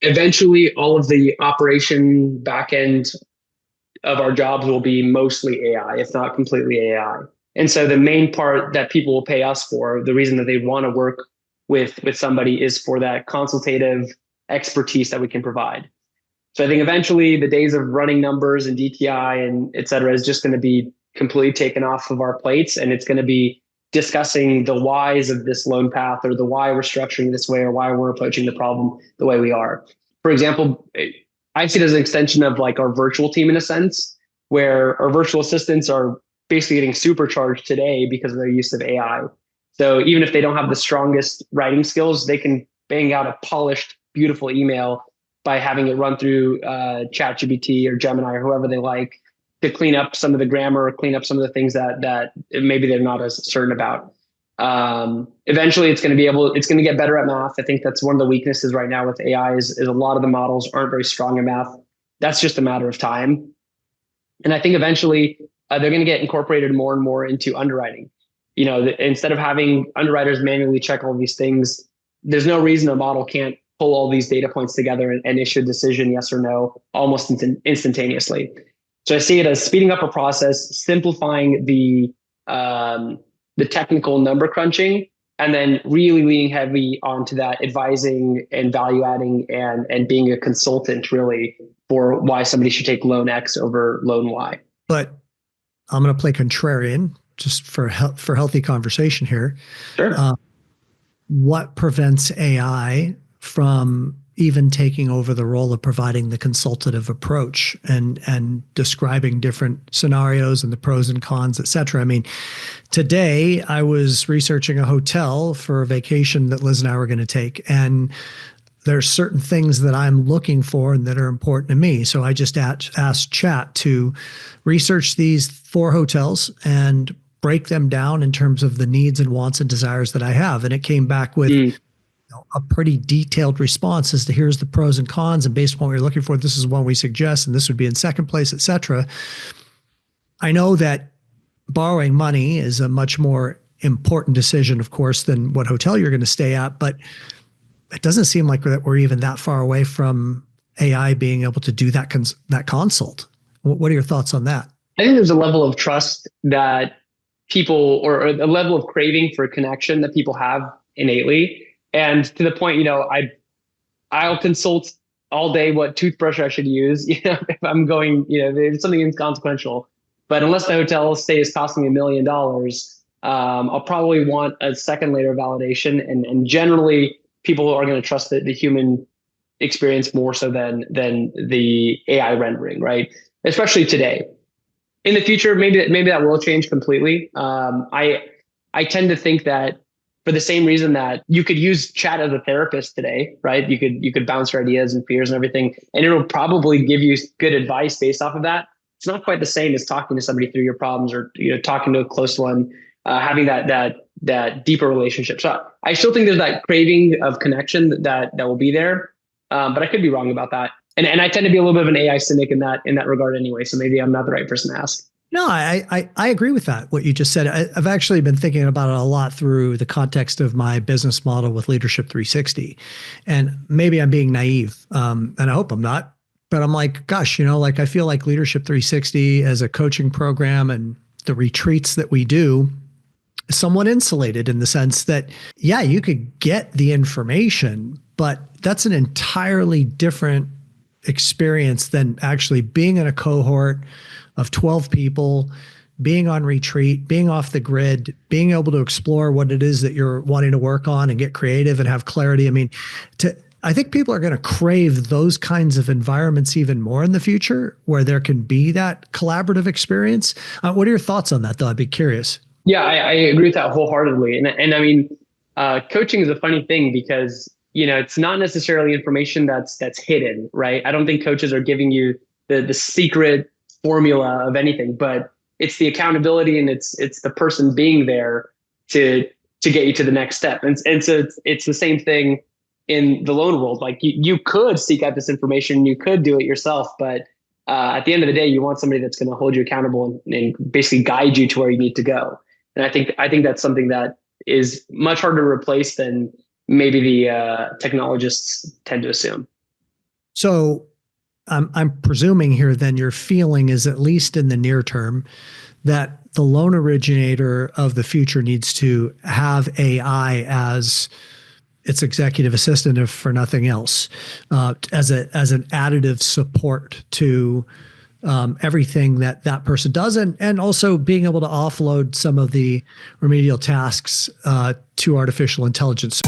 Eventually, all of the operation backend of our jobs will be mostly AI, if not completely AI. And so the main part that people will pay us for, the reason that they want to work with somebody is for that consultative expertise that we can provide. So I think eventually the days of running numbers and DTI and et cetera is just going to be completely taken off of our plates. And it's going to be discussing the whys of this loan path, or the why we're structuring this way, or why we're approaching the problem the way we are. For example, I see it as an extension of like our virtual team in a sense, where our virtual assistants are basically getting supercharged today because of their use of AI. So even if they don't have the strongest writing skills, they can bang out a polished, beautiful email by having it run through ChatGPT or Gemini or whoever they like, to clean up some of the grammar, or clean up some of the things that maybe they're not as certain about. Eventually, it's going to get better at math. I think that's one of the weaknesses right now with AI is a lot of the models aren't very strong in math. That's just a matter of time. And I think eventually they're going to get incorporated more and more into underwriting. Instead of having underwriters manually check all these things, there's no reason a model can't pull all these data points together and issue a decision, yes or no, almost instantaneously. So I see it as speeding up a process, simplifying the technical number crunching, and then really leaning heavy onto that advising and value adding and being a consultant really for why somebody should take loan X over loan Y. But I'm going to play contrarian just for healthy conversation here. Sure. What prevents AI from even taking over the role of providing the consultative approach and describing different scenarios and the pros and cons, et cetera? I mean, today I was researching a hotel for a vacation that Liz and I were going to take, and there's certain things that I'm looking for and that are important to me. So I just asked Chat to research these 4 hotels and break them down in terms of the needs and wants and desires that I have. And it came back with a pretty detailed response as to here's the pros and cons, and based on what you're looking for, this is one we suggest, and this would be in second place, et cetera. I know that borrowing money is a much more important decision, of course, than what hotel you're going to stay at, but it doesn't seem like that we're even that far away from AI being able to do that consult. What are your thoughts on that? I think there's a level of trust that people, or a level of craving for connection that people have innately. And to the point, I'll consult all day what toothbrush I should use, if I'm going, if it's something inconsequential. But unless the hotel stay is costing me $1 million, I'll probably want a second layer of validation. And generally, people are going to trust the human experience more so than the AI rendering, right? Especially today. In the future, maybe that will change completely. I tend to think that for the same reason that you could use Chat as a therapist today, right? You could bounce your ideas and fears and everything, and it'll probably give you good advice based off of that. It's not quite the same as talking to somebody through your problems, or talking to a close one, having that deeper relationship. So I still think there's that craving of connection that will be there, but I could be wrong about that. And I tend to be a little bit of an AI cynic in that regard anyway. So maybe I'm not the right person to ask. No, I agree with that, what you just said. I've actually been thinking about it a lot through the context of my business model with Leadership 360. And maybe I'm being naive, and I hope I'm not. But I'm like, gosh, I feel like Leadership 360 as a coaching program and the retreats that we do is somewhat insulated in the sense that, yeah, you could get the information, but that's an entirely different experience than actually being in a cohort of 12 people, being on retreat, being off the grid, being able to explore what it is that you're wanting to work on and get creative and have clarity. I mean, I think people are going to crave those kinds of environments even more in the future, where there can be that collaborative experience. What are your thoughts on that, though? I'd be curious. Yeah, I agree with that wholeheartedly. And I mean, coaching is a funny thing because, it's not necessarily information that's hidden, right? I don't think coaches are giving you the secret formula of anything, but it's the accountability, and it's the person being there to get you to the next step. And so it's the same thing in the loan world. Like you could seek out this information, you could do it yourself, but at the end of the day, you want somebody that's going to hold you accountable and basically guide you to where you need to go. And I think that's something that is much harder to replace than maybe the technologists tend to assume. So I'm presuming here then your feeling is, at least in the near term, that the loan originator of the future needs to have AI as its executive assistant, if for nothing else, as an additive support to everything that that person does, and also being able to offload some of the remedial tasks to artificial intelligence.